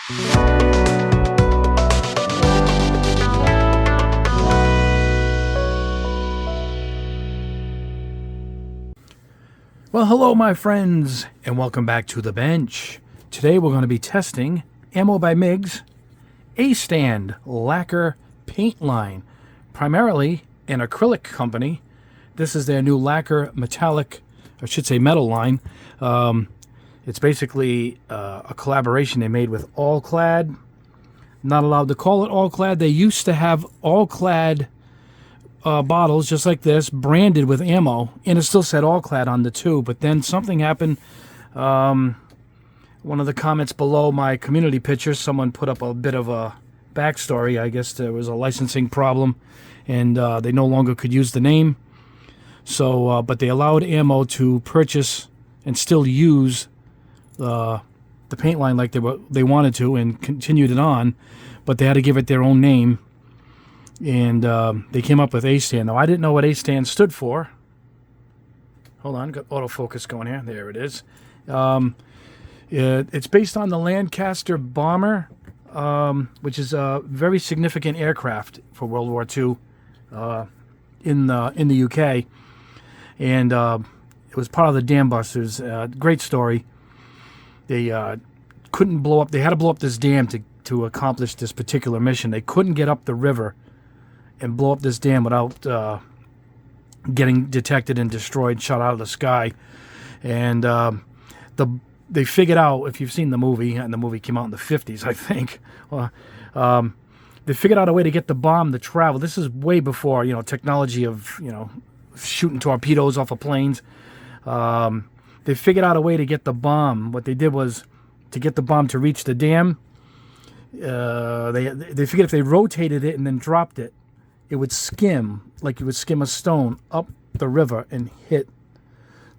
Well, hello my friends, and welcome back to the bench. Today we're going to be testing Ammo by MiG's A-Stand lacquer paint line, primarily an acrylic company. This is their new lacquer metallic, I should say metal line. It's basically a collaboration they made with Alclad. Not allowed to call it Alclad. They used to have Alclad bottles just like this, branded with ammo, and it still said Alclad on the tube. But then something happened. One of the comments below my community picture, someone put up a bit of a backstory. I guess there was a licensing problem, and they no longer could use the name. So, but they allowed ammo to purchase and still use the paint line like they wanted to, and continued it on. But they had to give it their own name. And they came up with A-Stand. Now, I didn't know what A-Stand stood for. Hold on, got autofocus going here. There it is. It's based on the Lancaster bomber, which is a very significant aircraft for World War II in the UK. And it was part of the Dam Busters. Great story. They couldn't blow up. They had to blow up this dam to accomplish this particular mission. They couldn't get up the river and blow up this dam without getting detected and destroyed, shot out of the sky. And they figured out, if you've seen the movie, and the movie came out in the 50s, I think, they figured out a way to get the bomb to travel. This is way before, technology of, shooting torpedoes off of planes. They figured out a way to get the bomb. What they did was, to get the bomb to reach the dam, they figured if they rotated it and then dropped it, it would skim, like you would skim a stone, up the river and hit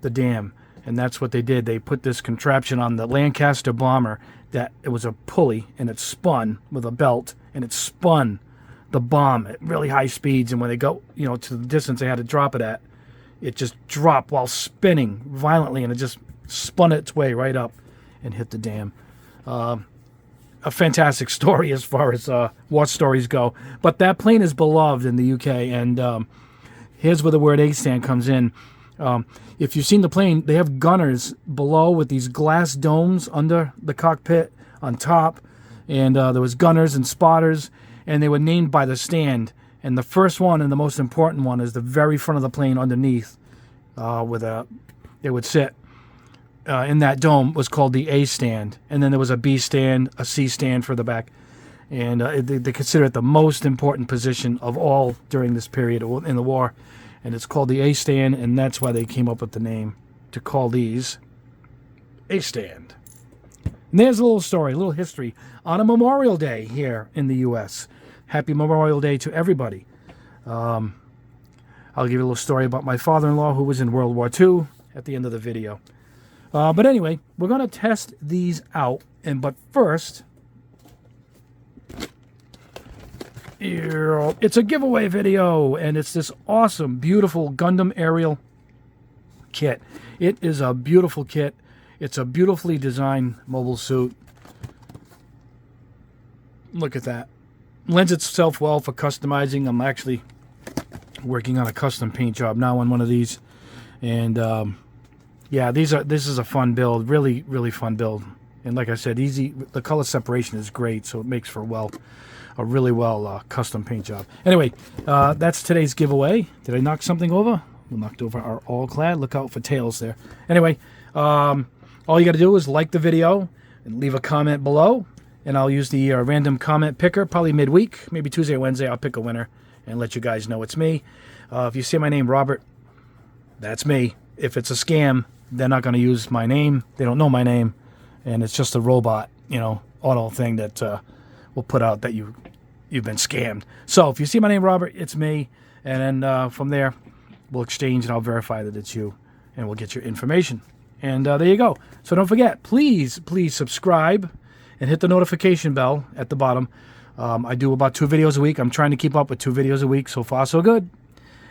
the dam. And that's what they did. They put this contraption on the Lancaster bomber that it was a pulley, and it spun with a belt, and it spun the bomb at really high speeds. And when they go, to the distance they had to drop it at, it just dropped while spinning violently, and it just spun its way right up and hit the dam. A fantastic story as far as war stories go. But that plane is beloved in the UK, and here's where the word A-Stand comes in. If you've seen the plane, they have gunners below with these glass domes under the cockpit on top, and there was gunners and spotters, and they were named by the stand. And the first one, and the most important one, is the very front of the plane underneath, they would sit. In that dome was called the A stand, and then there was a B stand, a C stand for the back, and they consider it the most important position of all during this period in the war, and it's called the A stand, and that's why they came up with the name to call these A stand. And there's a little story, a little history on a Memorial Day here in the U.S. Happy Memorial Day to everybody. I'll give you a little story about my father-in-law who was in World War II at the end of the video. But anyway, we're going to test these out. But first, it's a giveaway video. And it's this awesome, beautiful Gundam Arerial kit. It is a beautiful kit. It's a beautifully designed mobile suit. Look at that. Lends itself well for customizing. I'm actually working on a custom paint job now on one of these. And yeah, this is a fun build, really, really fun build. And like I said, easy. The color separation is great, so it makes for a really well custom paint job. Anyway, that's today's giveaway. Did I knock something over? We knocked over our Alclad. Look out for tails there. Anyway, all you got to do is like the video and leave a comment below, and I'll use the random comment picker probably midweek, maybe Tuesday or Wednesday. I'll pick a winner and let you guys know it's me. If you see my name, Robert, that's me. If it's a scam, they're not going to use my name. They don't know my name, and it's just a robot, auto thing that will put out that you've been scammed. So if you see my name, Robert, it's me, and then from there we'll exchange, and I'll verify that it's you, and we'll get your information. And there you go. So don't forget, please subscribe and hit the notification bell at the bottom. I do about 2 videos a week. I'm trying to keep up with 2 videos a week. So far, so good.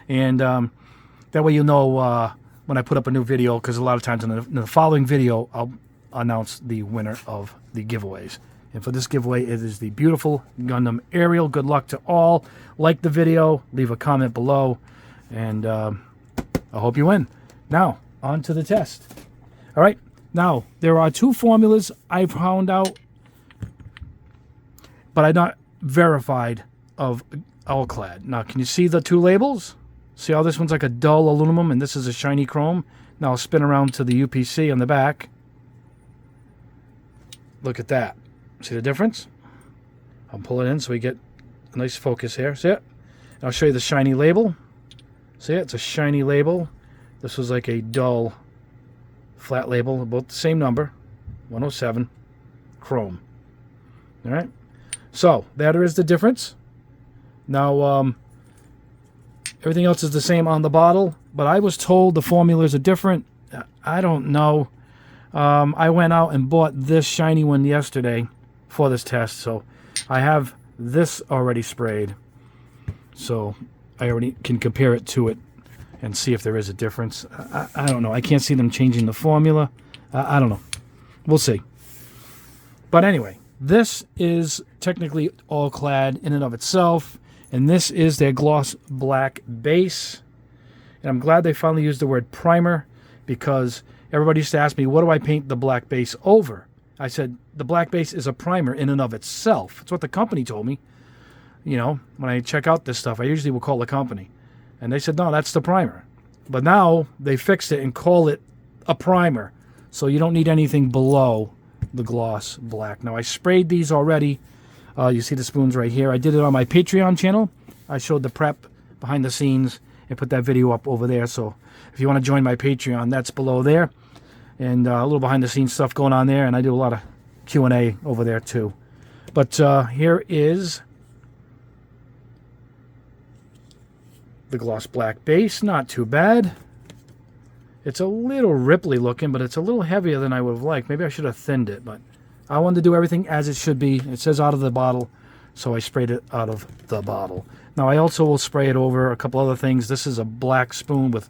And that way you'll know when I put up a new video, because a lot of times in the following video, I'll announce the winner of the giveaways. And for this giveaway, it is the beautiful Gundam Arerial. Good luck to all. Like the video, leave a comment below, and I hope you win. Now, on to the test. All right, now, there are 2 formulas I found out, but I'm not verified of Alclad. Now, can you see the 2 labels? See how this one's like a dull aluminum and this is a shiny chrome? Now I'll spin around to the UPC on the back. Look at that. See the difference? I'll pull it in so we get a nice focus here. See it? And I'll show you the shiny label. See it? It's a shiny label. This was like a dull flat label, about the same number, 107, chrome. All right? So, that is the difference. Now, everything else is the same on the bottle, but I was told the formulas are different. I don't know. I went out and bought this shiny one yesterday for this test, so I have this already sprayed. So I already can compare it to it and see if there is a difference. I don't know. I can't see them changing the formula. I don't know. We'll see. But anyway, this is technically Alclad in and of itself. And this is their gloss black base. And I'm glad they finally used the word primer, because everybody used to ask me, what do I paint the black base over? I said, the black base is a primer in and of itself. It's what the company told me. You know, when I check out this stuff, I usually will call the company. And they said, no, that's the primer. But now they fixed it and call it a primer. So you don't need anything below the gloss black. Now, I sprayed these already. You see the spoons right here. I did it on my Patreon channel. I showed the prep behind the scenes and put that video up over there. So if you want to join my Patreon, that's below there. And a little behind the scenes stuff going on there. And I do a lot of Q&A over there too. But here is the gloss black base. Not too bad. It's a little ripply looking, but it's a little heavier than I would have liked. Maybe I should have thinned it, but I wanted to do everything as it should be. It says out of the bottle, so I sprayed it out of the bottle. Now, I also will spray it over a couple other things. This is a black spoon with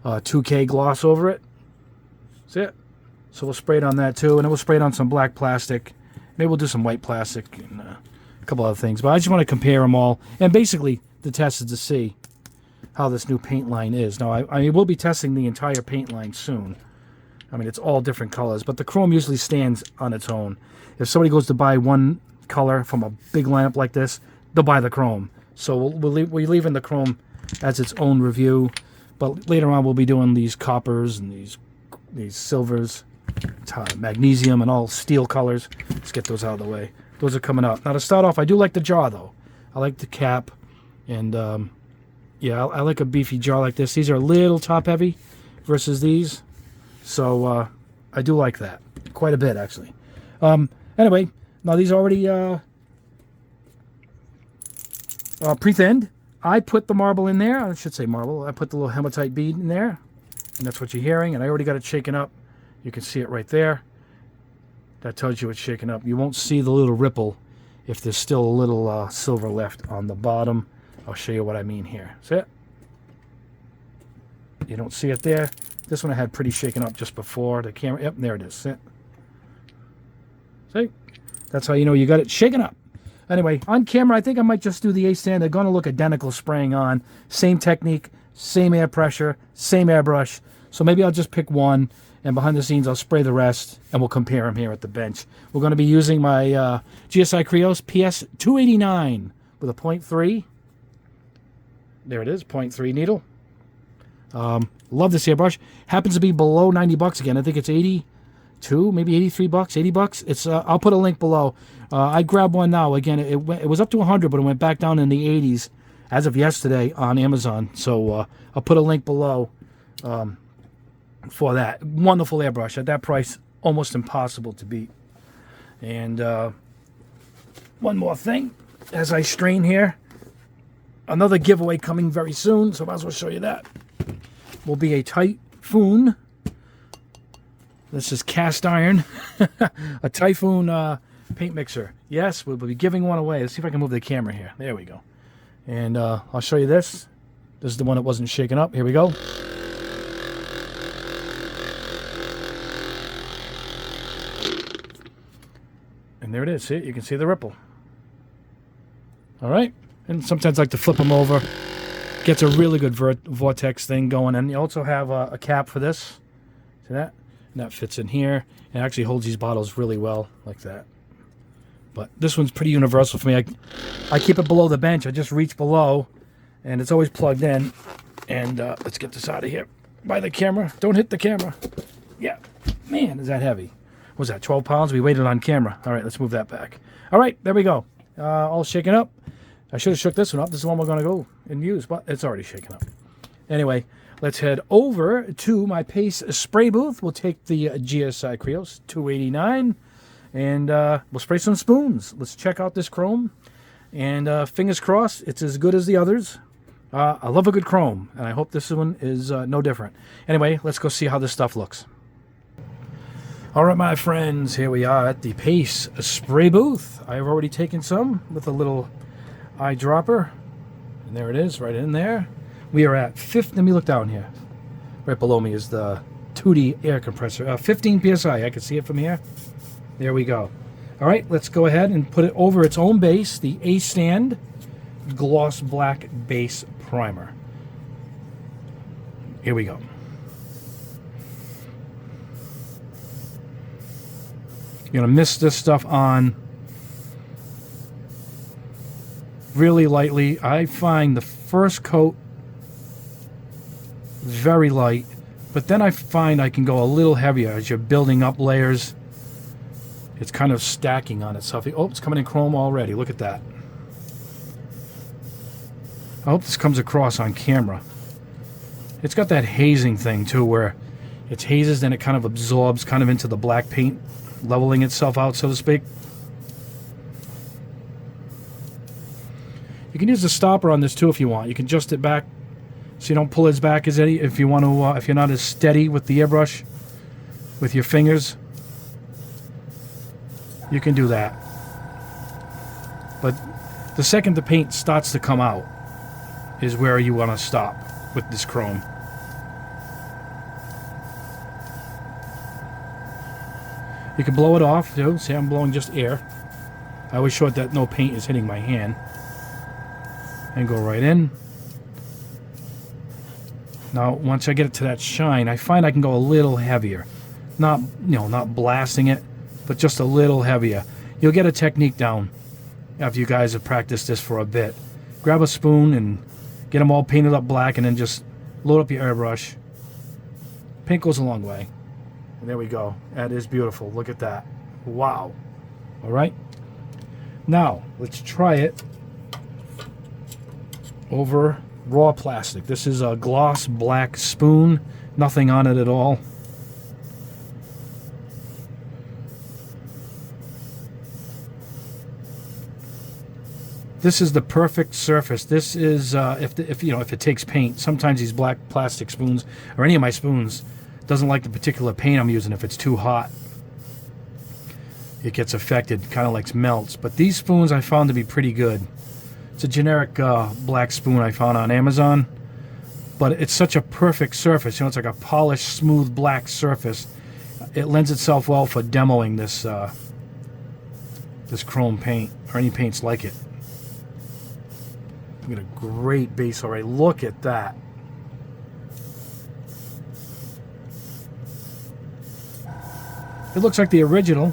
2K gloss over it. See it? So we'll spray it on that too, and then we'll spray it on some black plastic. Maybe we'll do some white plastic and a couple other things. But I just want to compare them all. And basically, the test is to see how this new paint line is. Now, I will be testing the entire paint line soon. I mean, it's all different colors, but the chrome usually stands on its own. If somebody goes to buy one color from a big lineup like this, they'll buy the chrome. So we're leaving the chrome as its own review, but later on we'll be doing these coppers and these silvers, magnesium, and all steel colors. Let's get those out of the way. Those are coming up. Now, to start off, I do like the jaw, though. I like the cap, and yeah, I like a beefy jaw like this. These are a little top-heavy versus these. So, I do like that. Quite a bit, actually. Anyway, now these are already pre-thinned. I put the marble in there. I should say marble. I put the little hematite bead in there. And that's what you're hearing. And I already got it shaken up. You can see it right there. That tells you it's shaken up. You won't see the little ripple if there's still a little silver left on the bottom. I'll show you what I mean here. See it? You don't see it there. This one I had pretty shaken up just before the camera. Yep, there it is. See? See? That's how you know you got it shaken up. Anyway, on camera, I think I might just do the A-stand. They're going to look identical spraying on. Same technique, same air pressure, same airbrush. So maybe I'll just pick one, and behind the scenes, I'll spray the rest, and we'll compare them here at the bench. We're going to be using my GSI Krios PS289 with a 0.3. There it is, 0.3 needle. Love this airbrush. Happens to be below 90 bucks again. I think it's 82, maybe 83 bucks, 80 bucks. It's I'll put a link below. I grabbed one now. Again, it was up to 100, but it went back down in the 80s as of yesterday on Amazon. So I'll put a link below for that. Wonderful airbrush. At that price, almost impossible to beat. And one more thing as I strain here. Another giveaway coming very soon, so I might as well show you that. Will be a Typhoon. This is cast iron. A Typhoon paint mixer. Yes, we'll be giving one away. Let's see if I can move the camera here. There we go. And I'll show you this. This is the one that wasn't shaken up. Here we go. And there it is. See, you can see the ripple. All right. And sometimes I like to flip them over. Gets a really good vortex thing going. And you also have a cap for this. See that? And that fits in here. And actually holds these bottles really well, like that. But this one's pretty universal for me. I keep it below the bench. I just reach below, and it's always plugged in. And let's get this out of here. By the camera. Don't hit the camera. Yeah. Man, is that heavy. What was that, 12 pounds? We weighed it on camera. All right, let's move that back. All right, there we go. All shaken up. I should have shook this one up. This is the one we're going to go and use, but it's already shaken up. Anyway, let's head over to my Pace spray booth. We'll take the GSI Krios 289, and we'll spray some spoons. Let's check out this chrome, and fingers crossed it's as good as the others. I love a good chrome, and I hope this one is no different. Anyway, let's go see how this stuff looks. All right, my friends, here we are at the Pace spray booth. I've already taken some with a little eyedropper, and there it is, right in there. We are at let me look down here. Right below me is the 2D air compressor. 15 psi. I can see it from here. There we go. All right, let's go ahead and put it over its own base, the A-Stand Gloss Black Base Primer. Here we go. You're going to mist this stuff on really lightly. I find the first coat very light, but then I find I can go a little heavier as you're building up layers. It's kind of stacking on itself. Oh, it's coming in chrome already. Look at that. I hope this comes across on camera. It's got that hazing thing too, where it's hazes, then it kind of absorbs kind of into the black paint, leveling itself out, so to speak. You can use the stopper on this too if you want. You can adjust it back so you don't pull as back as any. If you want to, if you're not as steady with the airbrush with your fingers, you can do that. But the second the paint starts to come out is where you want to stop with this chrome. You can blow it off too. See, I'm blowing just air. I always show it that no paint is hitting my hand. And go right in. Now, once I get it to that shine, I find I can go a little heavier. Not, not blasting it, but just a little heavier. You'll get a technique down after you guys have practiced this for a bit. Grab a spoon and get them all painted up black, and then just load up your airbrush. Paint goes a long way. And there we go. That is beautiful. Look at that. Wow. All right. Now, let's try it over raw plastic. This is a gloss black spoon. Nothing on it at all. This is the perfect surface. This is if it takes paint. Sometimes these black plastic spoons, or any of my spoons, doesn't like the particular paint I'm using. If it's too hot, it gets affected, kind of like melts. But these spoons I found to be pretty good. It's a generic black spoon I found on Amazon, but it's such a perfect surface. It's like a polished, smooth black surface. It lends itself well for demoing this this chrome paint, or any paints like it. We got a great base already. Look at that. It looks like the original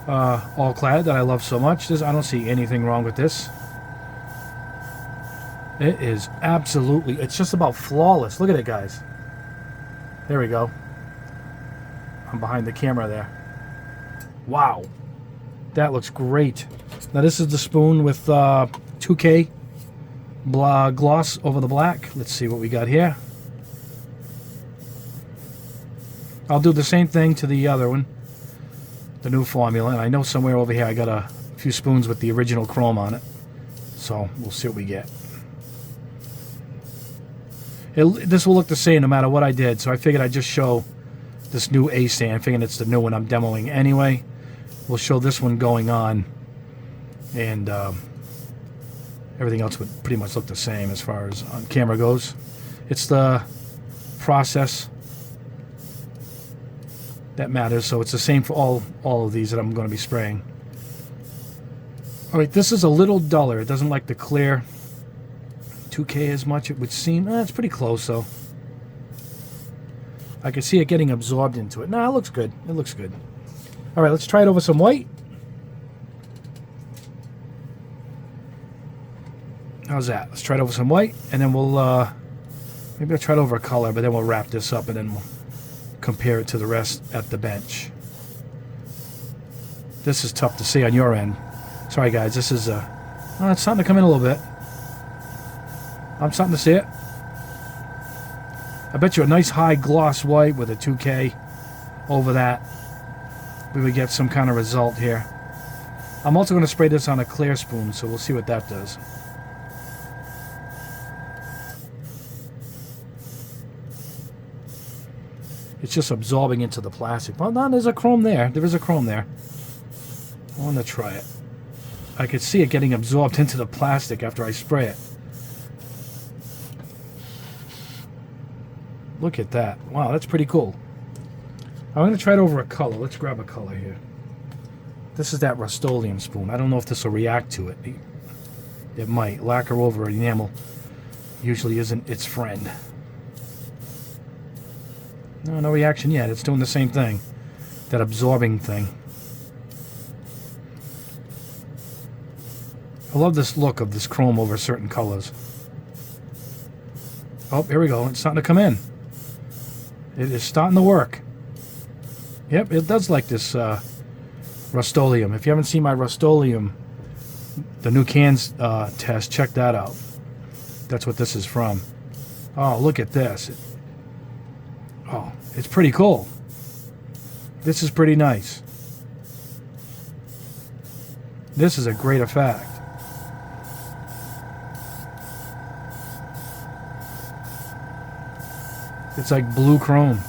Alclad that I love so much. I don't see anything wrong with this. It is absolutely, it's just about flawless. Look at it, guys. There we go. I'm behind the camera there. Wow. That looks great. Now this is the spoon with 2K gloss over the black. Let's see what we got here. I'll do the same thing to the other one, the new formula. And I know somewhere over here I got a few spoons with the original chrome on it. So we'll see what we get. This will look the same no matter what I did. So I figured I'd just show this new A-Stand. Figuring it's the new one I'm demoing anyway. We'll show this one going on. And everything else would pretty much look the same as far as on camera goes. It's the process that matters. So it's the same for all of these that I'm going to be spraying. All right, this is a little duller. It doesn't like the clear 2K as much, it would seem. It's pretty close, though. I can see it getting absorbed into it. Nah, it looks good. It looks good. All right, let's try it over some white. How's that? Let's try it over some white, and then we'll, maybe I'll try it over a color, but then we'll wrap this up, and then we'll compare it to the rest at the bench. This is tough to see on your end. Sorry, guys. This is, it's starting to come in a little bit. I'm starting to see it. I bet you a nice high gloss white with a 2K over that, we would get some kind of result here. I'm also going to spray this on a clear spoon, so we'll see what that does. It's just absorbing into the plastic. Well, no, there's a chrome there. There is a chrome there. I want to try it. I could see it getting absorbed into the plastic after I spray it. Look at that. Wow, that's pretty cool. I'm going to try it over a color. Let's grab a color here. This is that Rust-Oleum spoon. I don't know if this will react to it. It might. Lacquer over enamel usually isn't its friend. No reaction yet. It's doing the same thing. That absorbing thing. I love this look of this chrome over certain colors. Oh, here we go. It's starting to come in. It is starting to work. Yep, it does like this Rust-Oleum. If you haven't seen my Rust-Oleum, the new cans test, check that out. That's what this is from. Oh, look at this. Oh, it's pretty cool. This is pretty nice. This is a great effect. It's like blue chrome.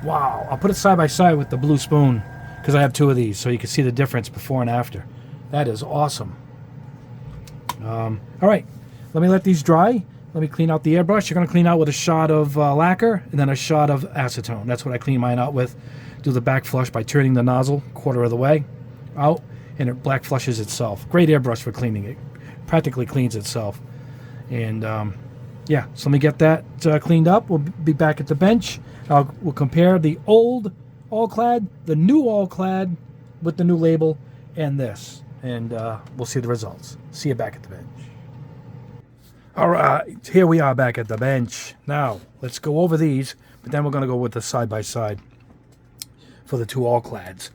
Wow, I'll put it side by side with the blue spoon because I have two of these so you can see the difference before and after. That is awesome. All right, let me let these dry. Let me clean out the airbrush. You're going to clean out with a shot of lacquer and then a shot of acetone. That's what I clean mine out with. Do the back flush by turning the nozzle quarter of the way out, and it black flushes itself. Great airbrush for cleaning it. Practically cleans itself. And yeah, so let me get that cleaned up. We'll be back at the bench. We'll compare the old Alclad, the new Alclad with the new label, and this. And we'll see the results. See you back at the bench. All right, here we are back at the bench. Now, let's go over these, but then we're going to go with the side-by-side for the two Alclads.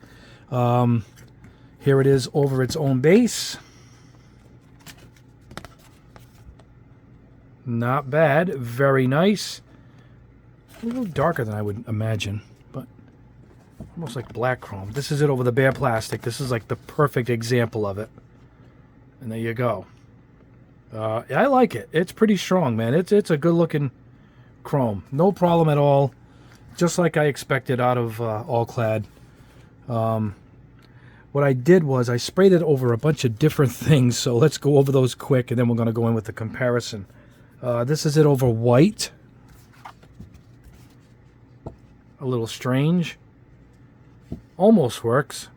Here it is over its own base. Not bad. Very nice. A little darker than I would imagine, but almost like black chrome. This is it over the bare plastic. This is like the perfect example of it. And there you go. I like it. It's pretty strong, man. It's a good-looking chrome. No problem at all. Just like I expected out of Alclad. What I did was I sprayed it over a bunch of different things. So let's go over those quick, and then we're going to go in with the comparison. This is it over white. A little strange. Almost works.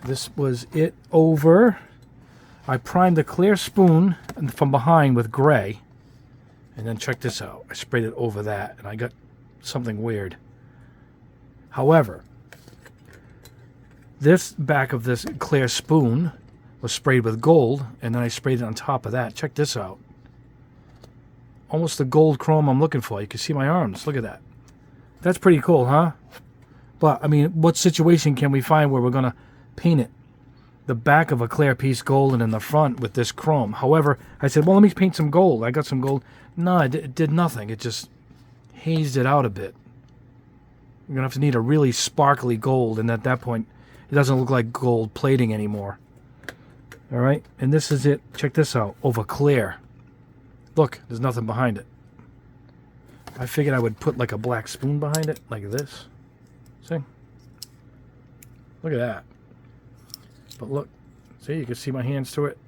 This was it over. I primed the clear spoon from behind with gray. And then check this out. I sprayed it over that, and I got something weird. However, this back of this clear spoon was sprayed with gold, and then I sprayed it on top of that. Check this out. Almost the gold chrome I'm looking for. You can see my arms. Look at that. That's pretty cool, huh? But, I mean, what situation can we find where we're going to paint it? The back of a clear piece gold and in the front with this chrome. However, I said, well, let me paint some gold. I got some gold. No, it did nothing. It just hazed it out a bit. You're going to have to need a really sparkly gold, and at that point, it doesn't look like gold plating anymore. All right, and this is it. Check this out. Over clear. Look, there's nothing behind it. I figured I would put like a black spoon behind it, like this. See? Look at that. But look, see, you can see my hands to it.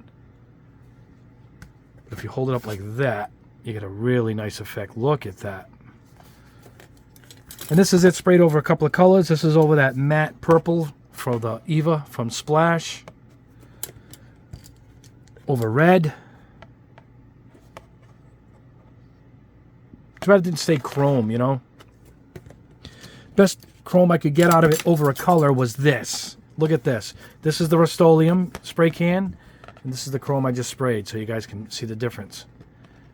But if you hold it up like that, you get a really nice effect. Look at that. And this is it sprayed over a couple of colors. This is over that matte purple for the Eva from Splash. Over red. Too bad it didn't say chrome, you know. Best chrome I could get out of it over a color was this. Look at this. This is the Rust-Oleum spray can, and this is the chrome I just sprayed, so you guys can see the difference.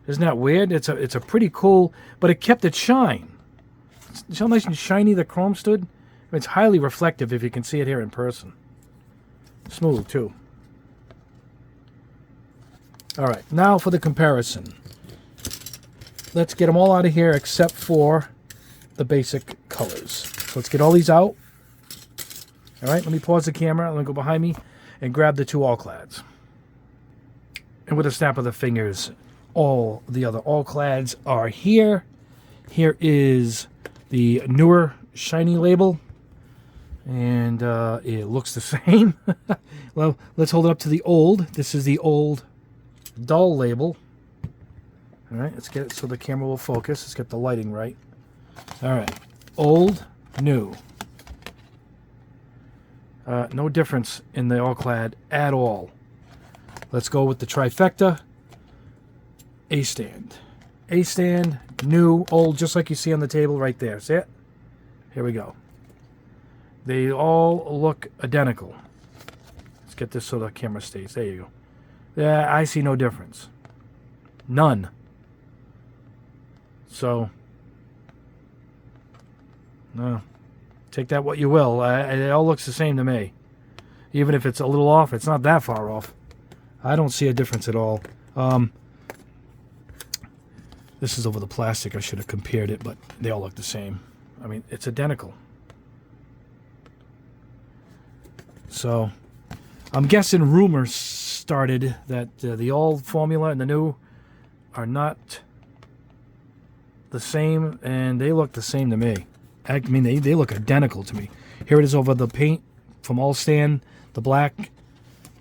Isn't that weird? It's a pretty cool, but it kept its shine. See how nice and shiny the chrome stood? It's highly reflective if you can see it here in person. Smooth, too. All right, now for the comparison. Let's get them all out of here except for the basic colors. So let's get all these out. All right, let me pause the camera. Let me go behind me and grab the two Alclads. And with a snap of the fingers, all the other Alclads are here. Here is the newer shiny label, and it looks the same. Well, let's hold it up to the old. This is the old dull label. All right, let's get it so the camera will focus. Let's get the lighting right. All right, old, new. No difference in the Alclad at all. Let's go with the trifecta. A-stand. A-stand, new, old, just like you see on the table right there. See it? Here we go. They all look identical. Let's get this so the camera stays. There you go. Yeah, I see no difference. None. So, no. Take that what you will. It all looks the same to me. Even if it's a little off, it's not that far off. I don't see a difference at all. This is over the plastic. I should have compared it, but they all look the same. I mean, it's identical. So, I'm guessing rumors started that the old formula and the new are not the same, and they look the same to me. I mean, they look identical to me. Here it is over the paint from Allstand, the black.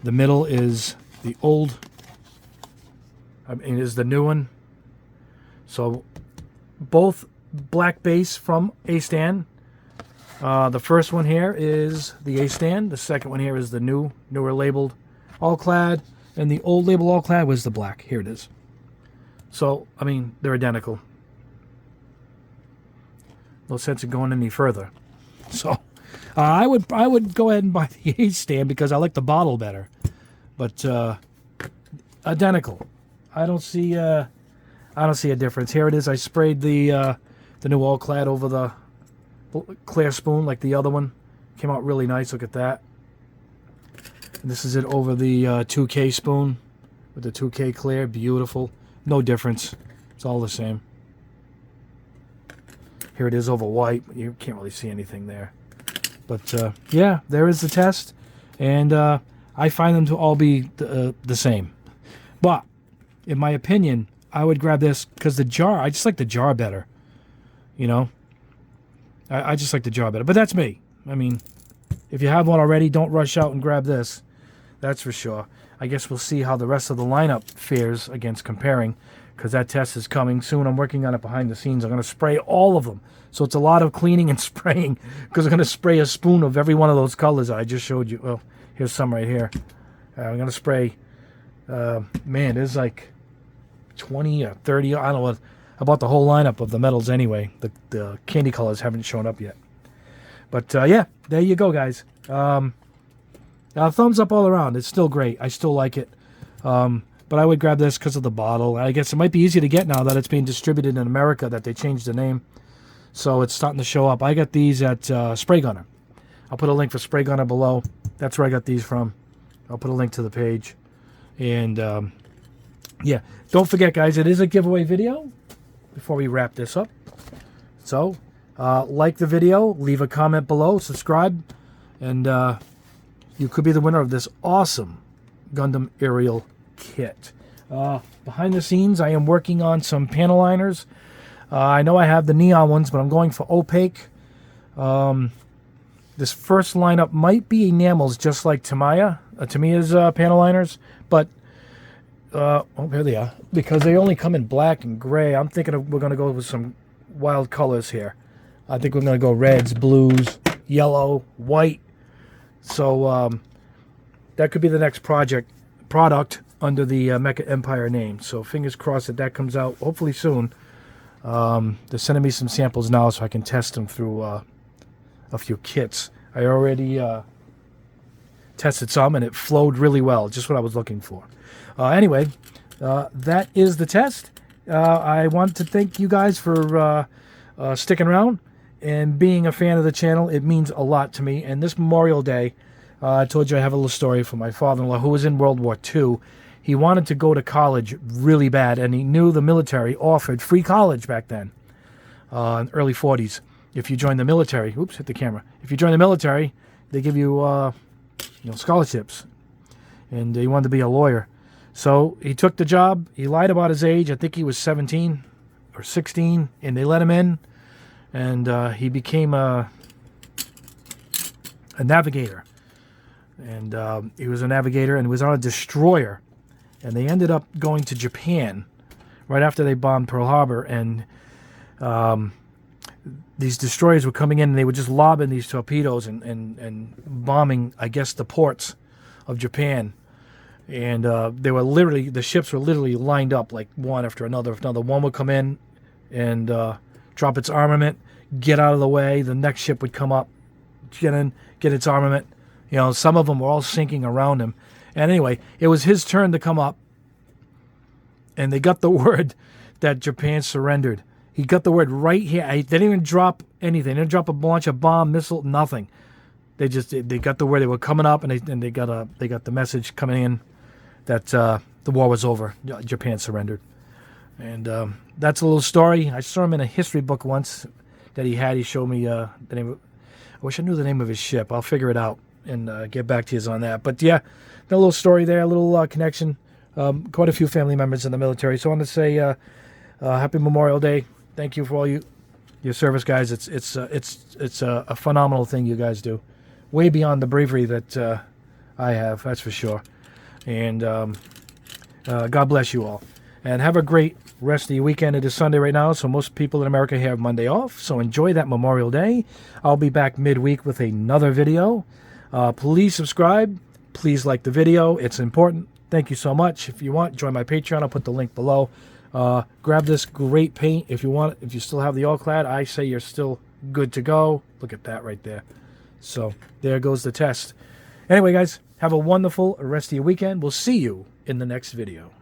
The middle is the old. I mean, is the new one. So, both black base from A-Stand. The first one here is the A-Stand. The second one here is the newer labeled Alclad. And the old label Alclad was the black. Here it is. So, I mean, they're identical. No sense in going any further. So, I would go ahead and buy the A-Stand because I like the bottle better. But identical. I don't see a difference. Here it is. I sprayed the new Alclad over the clear spoon like the other one. Came out really nice. Look at that. And this is it over the 2K spoon with the 2K clear. Beautiful. No difference. It's all the same. Here it is over white. You can't really see anything there. But, yeah, there is the test. And I find them to all be the same. But, in my opinion, I would grab this because the jar, I just like the jar better. You know? I just like the jar better. But that's me. I mean, if you have one already, don't rush out and grab this. That's for sure. I guess we'll see how the rest of the lineup fares against comparing, because that test is coming soon. I'm working on it behind the scenes. I'm going to spray all of them. So it's a lot of cleaning and spraying, because I'm going to spray a spoon of every one of those colors I just showed you. Well, here's some right here. I'm going to spray, man, there's like 20 or 30, I don't know what, about the whole lineup of the metals anyway. The candy colors haven't shown up yet. But, yeah, there you go, guys. Thumbs up all around. It's still great. I still like it. But I would grab this because of the bottle. I guess it might be easy to get now that it's being distributed in America, that they changed the name. So it's starting to show up. I got these at Spray Gunner. I'll put a link for Spray Gunner below. That's where I got these from. I'll put a link to the page. And, yeah. Don't forget, guys, it is a giveaway video before we wrap this up. So, like the video, leave a comment below, subscribe, and you could be the winner of this awesome Gundam Arerial kit. Behind the scenes, I am working on some panel liners. I know I have the neon ones, but I'm going for opaque. This first lineup might be enamels, just like Tamiya's panel liners, but Oh, here they are. Because they only come in black and gray. I'm thinking we're going to go with some wild colors here. I think we're going to go reds, blues, yellow, white. So that could be the next product under the Mecha Empire name. So fingers crossed that comes out hopefully soon. They're sending me some samples now so I can test them through a few kits. I already tested some and it flowed really well, just what I was looking for. Anyway, that is the test. I want to thank you guys for sticking around and being a fan of the channel. It means a lot to me. And this Memorial Day, I told you I have a little story from my father-in-law who was in World War II. He wanted to go to college really bad, and he knew the military offered free college back then, in the early 40s. If you join the military, oops, hit the camera. If you join the military, they give you, scholarships. And he wanted to be a lawyer. So he took the job. He lied about his age. I think he was 17 or 16, and they let him in. And he became a navigator. And he was a navigator and was on a destroyer. And they ended up going to Japan right after they bombed Pearl Harbor. And these destroyers were coming in and they were just lobbing these torpedoes and bombing, I guess, the ports of Japan. And they were literally, the ships were literally lined up like one after another. One would come in and drop its armament, get out of the way. The next ship would come up, get in, get its armament. Some of them were all sinking around him. And anyway, it was his turn to come up, and they got the word that Japan surrendered. He got the word right here. They didn't even drop anything. They didn't drop a bunch of bomb, missile, nothing. They got the word they were coming up, and they got the message coming in that the war was over. Japan surrendered, and that's a little story. I saw him in a history book once that he had. He showed me the name. I wish I knew the name of his ship. I'll figure it out and get back to you on that. But yeah, a little story there, a little connection. Quite a few family members in the military. So I want to say happy Memorial Day. Thank you for all your service, guys. It's a phenomenal thing you guys do, way beyond the bravery that I have. That's for sure. And God bless you all. And have a great rest of your weekend. It is Sunday right now, so most people in America have Monday off. So enjoy that Memorial Day. I'll be back midweek with another video. Please subscribe. Please like the video. It's important. Thank you so much. If you want, join my Patreon. I'll put the link below. Grab this great paint if you want. If you still have the Alclad, I say you're still good to go. Look at that right there. So there goes the test. Anyway, guys, have a wonderful rest of your weekend. We'll see you in the next video.